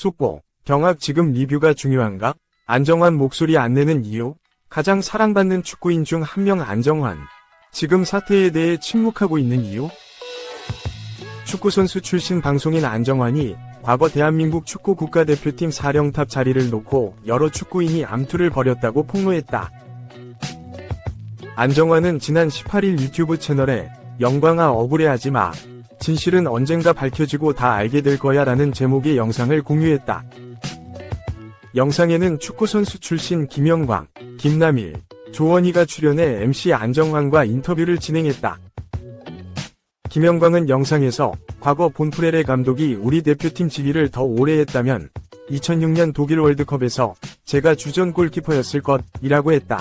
속보, 경합 지금 리뷰가 중요한가? 안정환 목소리 안 내는 이유? 가장 사랑받는 축구인 중 한 명 안정환. 지금 사태에 대해 침묵하고 있는 이유? 축구선수 출신 방송인 안정환이 과거 대한민국 축구 국가대표팀 사령탑 자리를 놓고 여러 축구인이 암투를 벌였다고 폭로했다. 안정환은 지난 18일 유튜브 채널에 영광아 억울해하지 마. 진실은 언젠가 밝혀지고 다 알게 될 거야 라는 제목의 영상을 공유했다. 영상에는 축구선수 출신 김영광, 김남일, 조원희가 출연해 MC 안정환과 인터뷰를 진행했다. 김영광은 영상에서 과거 본프레레 감독이 우리 대표팀 지휘를 더 오래 했다면 2006년 독일 월드컵에서 제가 주전 골키퍼였을 것이라고 했다.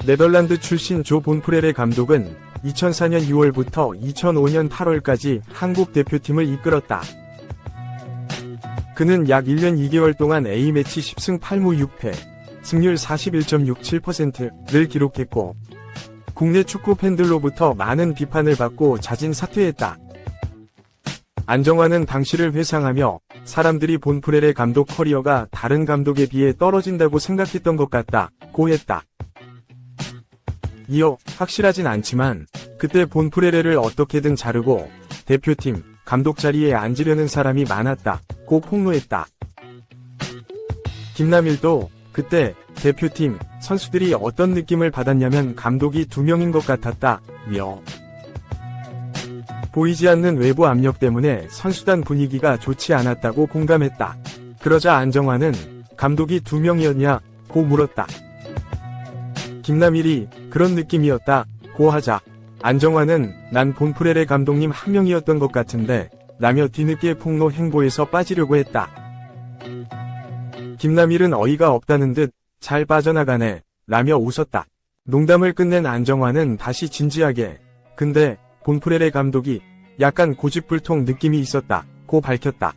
네덜란드 출신 조 본프레레 감독은 2004년 6월부터 2005년 8월까지 한국 대표팀을 이끌었다. 그는 약 1년 2개월 동안 A매치 10승 8무 6패, 승률 41.67%를 기록했고 국내 축구 팬들로부터 많은 비판을 받고 자진 사퇴했다. 안정환은 당시를 회상하며 사람들이 본프레레 감독 커리어가 다른 감독에 비해 떨어진다고 생각했던 것 같다고 했다. 이어 확실하진 않지만 그때 본프레레를 어떻게든 자르고 대표팀 감독 자리에 앉으려는 사람이 많았다고 폭로했다. 김남일도 그때 대표팀 선수들이 어떤 느낌을 받았냐면 감독이 2명인 것 같았다며 보이지 않는 외부 압력 때문에 선수단 분위기가 좋지 않았다고 공감했다. 그러자 안정환은 감독이 2명이었냐고 물었다. 김남일이 그런 느낌이었다고 하자 안정환은 난 본프레레 감독님 한 명이었던 것 같은데 라며 뒤늦게 폭로 행보에서 빠지려고 했다. 김남일은 어이가 없다는 듯 잘 빠져나가네 라며 웃었다. 농담을 끝낸 안정환은 다시 진지하게 근데 본프레레 감독이 약간 고집불통 느낌이 있었다고 밝혔다.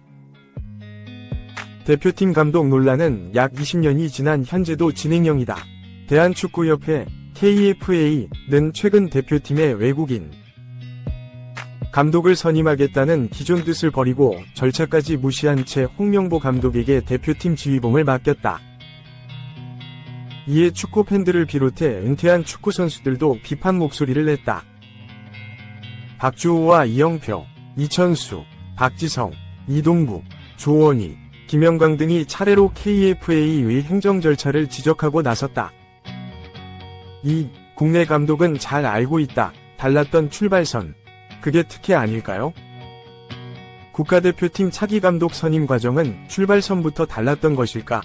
대표팀 감독 논란은 약 20년이 지난 현재도 진행형이다. 대한축구협회 KFA는 최근 대표팀의 외국인 감독을 선임하겠다는 기존 뜻을 버리고 절차까지 무시한 채 홍명보 감독에게 대표팀 지휘봉을 맡겼다. 이에 축구 팬들을 비롯해 은퇴한 축구 선수들도 비판 목소리를 냈다. 박주호와 이영표, 이천수, 박지성, 이동국, 조원희, 김영광 등이 차례로 KFA의 행정 절차를 지적하고 나섰다. 이 국내 감독은 잘 알고 있다. 달랐던 출발선. 그게 특혜 아닐까요? 국가대표팀 차기 감독 선임 과정은 출발선부터 달랐던 것일까?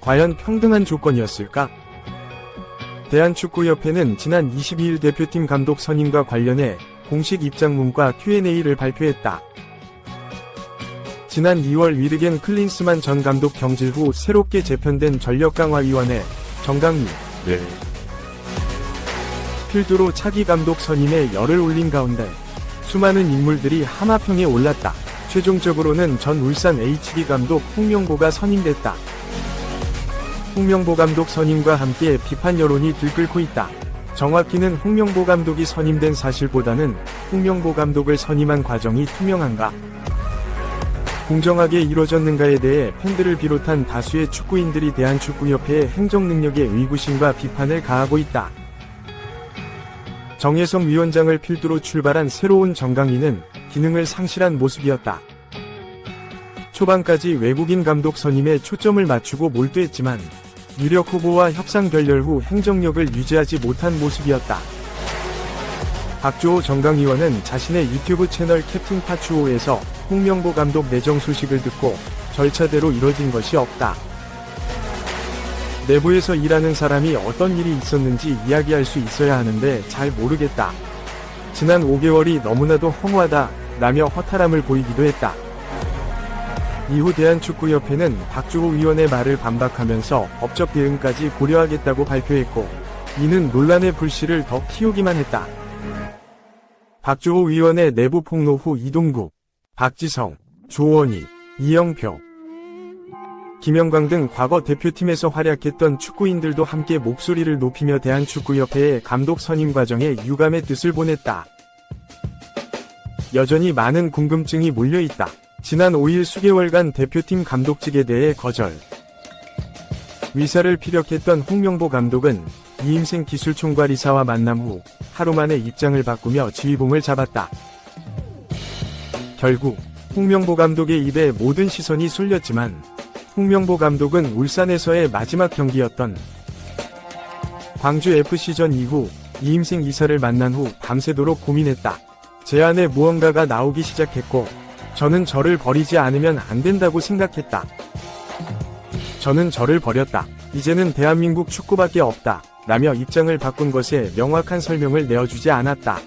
과연 평등한 조건이었을까? 대한축구협회는 지난 22일 대표팀 감독 선임과 관련해 공식 입장문과 Q&A를 발표했다. 지난 2월 위르겐 클린스만 전 감독 경질 후 새롭게 재편된 전력강화위원회 정강위를 필두로 차기 감독 선임에 열을 올린 가운데 수많은 인물들이 하마평에 올랐다. 최종적으로는 전 울산 H기 감독 홍명보가 선임됐다. 홍명보 감독 선임과 함께 비판 여론이 들끓고 있다. 정확히는 홍명보 감독이 선임된 사실보다는 홍명보 감독을 선임한 과정이 투명한가? 공정하게 이루어졌는가에 대해 팬들을 비롯한 다수의 축구인들이 대한축구협회의 행정능력에 의구심과 비판을 가하고 있다. 정혜성 위원장을 필두로 출발한 새로운 정강위는 기능을 상실한 모습이었다. 초반까지 외국인 감독 선임에 초점을 맞추고 몰두했지만 유력 후보와 협상 결렬 후 행정력을 유지하지 못한 모습이었다. 박주호 정강위원은 자신의 유튜브 채널 캡틴 파추호에서 홍명보 감독 내정 소식을 듣고 절차대로 이뤄진 것이 없다. 내부에서 일하는 사람이 어떤 일이 있었는지 이야기할 수 있어야 하는데 잘 모르겠다. 지난 5개월이 너무나도 허무하다 라며 허탈함을 보이기도 했다. 이후 대한축구협회는 박주호 위원의 말을 반박하면서 법적 대응까지 고려하겠다고 발표했고 이는 논란의 불씨를 더 키우기만 했다. 박주호 위원의 내부 폭로 후 이동국, 박지성, 조원희, 이영표, 김영광 등 과거 대표팀에서 활약했던 축구인들도 함께 목소리를 높이며 대한축구협회의 감독 선임 과정에 유감의 뜻을 보냈다. 여전히 많은 궁금증이 몰려있다. 지난 5일 수개월간 대표팀 감독직에 대해 거절. 위사를 피력했던 홍명보 감독은 이임생 기술총괄이사와 만남 후 하루 만에 입장을 바꾸며 지휘봉을 잡았다. 결국 홍명보 감독의 입에 모든 시선이 쏠렸지만 홍명보 감독은 울산에서의 마지막 경기였던 광주FC전 이후 이임생 이사를 만난 후 밤새도록 고민했다. 제 안에 무언가가 나오기 시작했고 저는 저를 버리지 않으면 안 된다고 생각했다. 저는 저를 버렸다. 이제는 대한민국 축구밖에 없다. 라며 입장을 바꾼 것에 명확한 설명을 내어주지 않았다.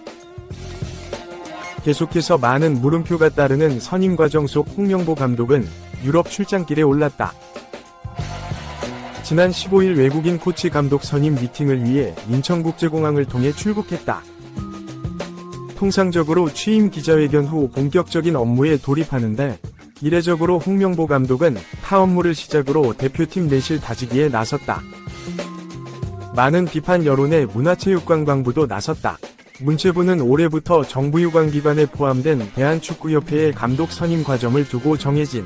계속해서 많은 물음표가 따르는 선임 과정 속 홍명보 감독은 유럽 출장길에 올랐다. 지난 15일 외국인 코치 감독 선임 미팅을 위해 인천국제공항을 통해 출국했다. 통상적으로 취임 기자회견 후 본격적인 업무에 돌입하는데 이례적으로 홍명보 감독은 타 업무를 시작으로 대표팀 내실 다지기에 나섰다. 많은 비판 여론에 문화체육관광부도 나섰다. 문체부는 올해부터 정부유관기관에 포함된 대한축구협회의 감독 선임 과정을 두고 정해진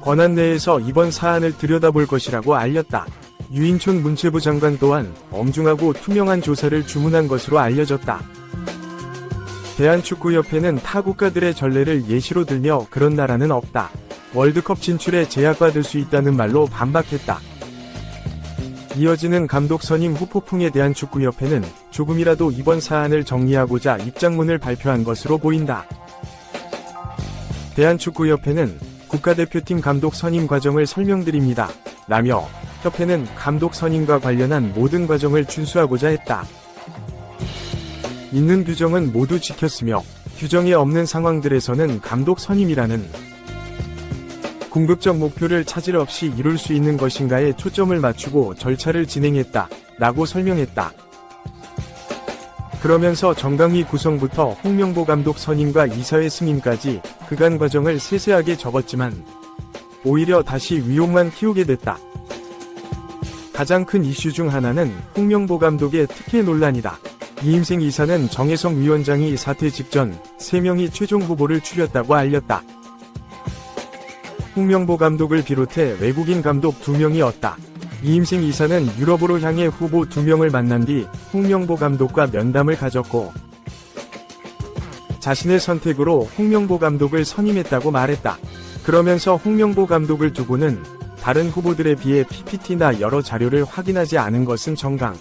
권한 내에서 이번 사안을 들여다볼 것이라고 알렸다. 유인촌 문체부 장관 또한 엄중하고 투명한 조사를 주문한 것으로 알려졌다. 대한축구협회는 타 국가들의 전례를 예시로 들며 그런 나라는 없다. 월드컵 진출에 제약받을 수 있다는 말로 반박했다. 이어지는 감독 선임 후폭풍에 대한 축구협회는 조금이라도 이번 사안을 정리하고자 입장문을 발표한 것으로 보인다. 대한축구협회는 국가대표팀 감독 선임 과정을 설명드립니다. 라며 협회는 감독 선임과 관련한 모든 과정을 준수하고자 했다. 있는 규정은 모두 지켰으며 규정이 없는 상황들에서는 감독 선임이라는 궁극적 목표를 차질 없이 이룰 수 있는 것인가에 초점을 맞추고 절차를 진행했다. 라고 설명했다. 그러면서 정강위 구성부터 홍명보 감독 선임과 이사회 승인까지 그간 과정을 세세하게 적었지만 오히려 다시 위용만 키우게 됐다. 가장 큰 이슈 중 하나는 홍명보 감독의 특혜 논란이다. 이임생 이사는 정혜성 위원장이 사퇴 직전 3명이 최종 후보를 추렸다고 알렸다. 홍명보 감독을 비롯해 외국인 감독 2명이었다. 이임생 이사는 유럽으로 향해 후보 2명을 만난 뒤 홍명보 감독과 면담을 가졌고 자신의 선택으로 홍명보 감독을 선임했다고 말했다. 그러면서 홍명보 감독을 두고는 다른 후보들에 비해 PPT나 여러 자료를 확인하지 않은 것은 정강.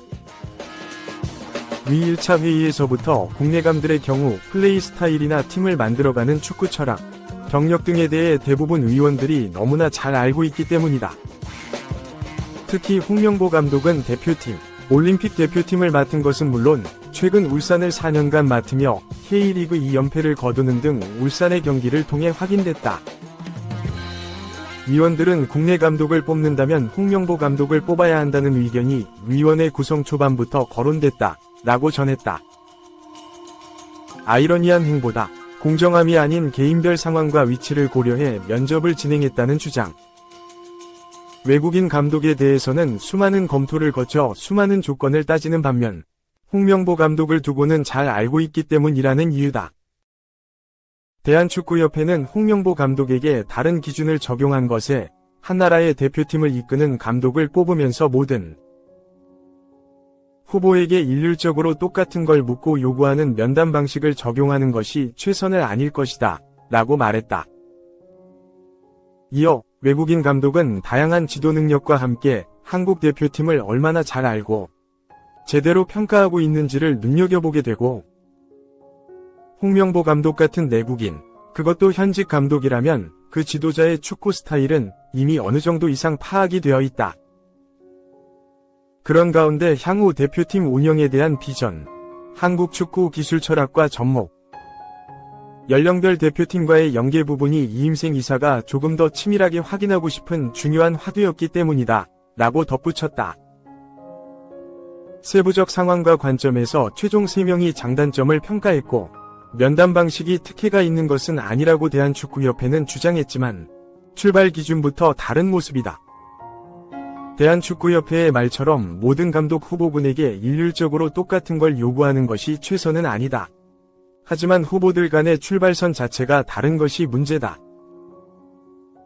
위 1차 회의에서부터 국내감들의 경우 플레이 스타일이나 팀을 만들어가는 축구 철학, 경력 등에 대해 대부분 의원들이 너무나 잘 알고 있기 때문이다. 특히 홍명보 감독은 대표팀, 올림픽 대표팀을 맡은 것은 물론 최근 울산을 4년간 맡으며 K리그 2연패를 거두는 등 울산의 경기를 통해 확인됐다. 위원들은 국내 감독을 뽑는다면 홍명보 감독을 뽑아야 한다는 의견이 위원회 구성 초반부터 거론됐다. 라고 전했다. 아이러니한 행보다. 공정함이 아닌 개인별 상황과 위치를 고려해 면접을 진행했다는 주장. 외국인 감독에 대해서는 수많은 검토를 거쳐 수많은 조건을 따지는 반면 홍명보 감독을 두고는 잘 알고 있기 때문이라는 이유다. 대한축구협회는 홍명보 감독에게 다른 기준을 적용한 것에 한 나라의 대표팀을 이끄는 감독을 뽑으면서 모든 후보에게 일률적으로 똑같은 걸 묻고 요구하는 면담 방식을 적용하는 것이 최선은 아닐 것이다. 라고 말했다. 이어 외국인 감독은 다양한 지도 능력과 함께 한국 대표팀을 얼마나 잘 알고 제대로 평가하고 있는지를 눈여겨보게 되고 홍명보 감독 같은 내국인, 그것도 현직 감독이라면 그 지도자의 축구 스타일은 이미 어느 정도 이상 파악이 되어 있다. 그런 가운데 향후 대표팀 운영에 대한 비전, 한국 축구 기술 철학과 접목, 연령별 대표팀과의 연계 부분이 이임생 이사가 조금 더 치밀하게 확인하고 싶은 중요한 화두였기 때문이다. 라고 덧붙였다. 세부적 상황과 관점에서 최종 3명이 장단점을 평가했고 면담 방식이 특혜가 있는 것은 아니라고 대한축구협회는 주장했지만 출발 기준부터 다른 모습이다. 대한축구협회의 말처럼 모든 감독 후보군에게 일률적으로 똑같은 걸 요구하는 것이 최선은 아니다. 하지만 후보들 간의 출발선 자체가 다른 것이 문제다.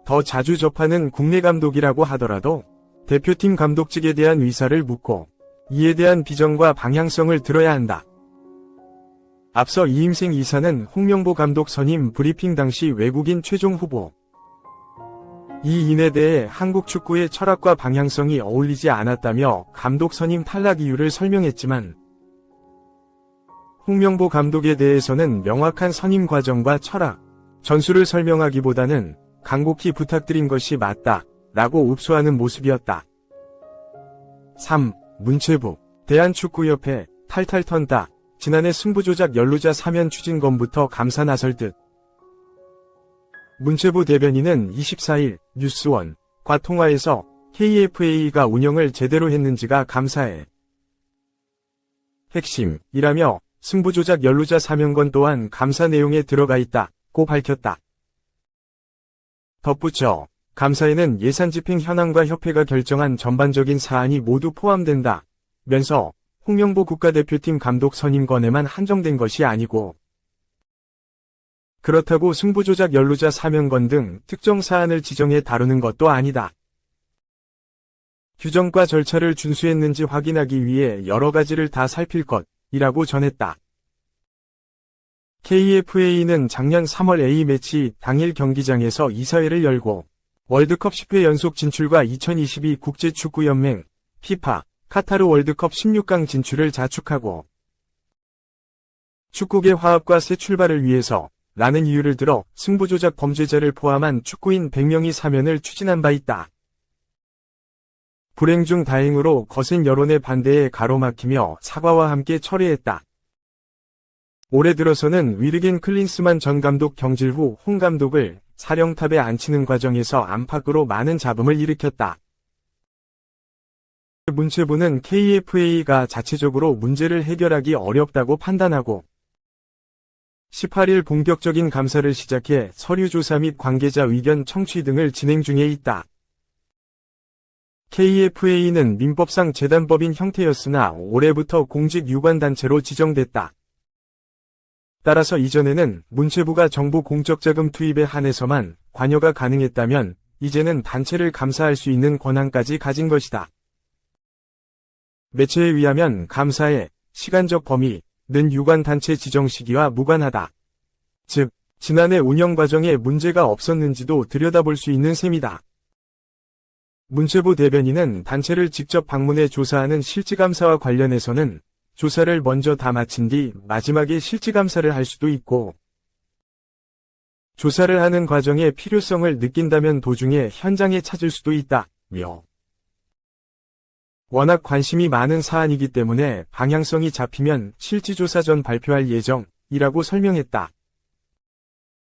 더 자주 접하는 국내 감독이라고 하더라도 대표팀 감독직에 대한 의사를 묻고 이에 대한 비전과 방향성을 들어야 한다. 앞서 이임생 이사는 홍명보 감독 선임 브리핑 당시 외국인 최종 후보 이인에 대해 한국 축구의 철학과 방향성이 어울리지 않았다며 감독 선임 탈락 이유를 설명했지만 홍명보 감독에 대해서는 명확한 선임 과정과 철학, 전술을 설명하기보다는 간곡히 부탁드린 것이 맞다 라고 읍소하는 모습이었다. 3. 문체부, 대한축구협회, 탈탈 턴다. 지난해 승부조작 연루자 사면 추진건부터 감사 나설 듯. 문체부 대변인은 24일 뉴스원과 통화에서 KFA가 운영을 제대로 했는지가 감사해 핵심이라며 승부조작 연루자 사면건 또한 감사 내용에 들어가 있다고 밝혔다. 덧붙여 감사에는 예산집행 현황과 협회가 결정한 전반적인 사안이 모두 포함된다 면서 홍명보 국가대표팀 감독 선임건에만 한정된 것이 아니고 그렇다고 승부조작 연루자 사면건 등 특정 사안을 지정해 다루는 것도 아니다. 규정과 절차를 준수했는지 확인하기 위해 여러 가지를 다 살필 것이라고 전했다. KFA는 작년 3월 A매치 당일 경기장에서 이사회를 열고 월드컵 10회 연속 진출과 2022 국제축구연맹 FIFA 카타르 월드컵 16강 진출을 자축하고 축구계 화합과 새 출발을 위해서 라는 이유를 들어 승부조작 범죄자를 포함한 축구인 100명이 사면을 추진한 바 있다. 불행 중 다행으로 거센 여론의 반대에 가로막히며 사과와 함께 철회했다. 올해 들어서는 위르겐 클린스만 전 감독 경질 후 홍 감독을 사령탑에 앉히는 과정에서 안팎으로 많은 잡음을 일으켰다. 문체부는 KFA가 자체적으로 문제를 해결하기 어렵다고 판단하고 18일 본격적인 감사를 시작해 서류 조사 및 관계자 의견 청취 등을 진행 중에 있다. KFA는 민법상 재단법인 형태였으나 올해부터 공직 유관단체로 지정됐다. 따라서 이전에는 문체부가 정부 공적자금 투입에 한해서만 관여가 가능했다면 이제는 단체를 감사할 수 있는 권한까지 가진 것이다. 매체에 의하면 감사의 시간적 범위는 유관단체 지정 시기와 무관하다. 즉, 지난해 운영 과정에 문제가 없었는지도 들여다볼 수 있는 셈이다. 문체부 대변인은 단체를 직접 방문해 조사하는 실지감사와 관련해서는 조사를 먼저 다 마친 뒤 마지막에 실지감사를 할 수도 있고 조사를 하는 과정에 필요성을 느낀다면 도중에 현장에 찾을 수도 있다며 워낙 관심이 많은 사안이기 때문에 방향성이 잡히면 실지조사 전 발표할 예정이라고 설명했다.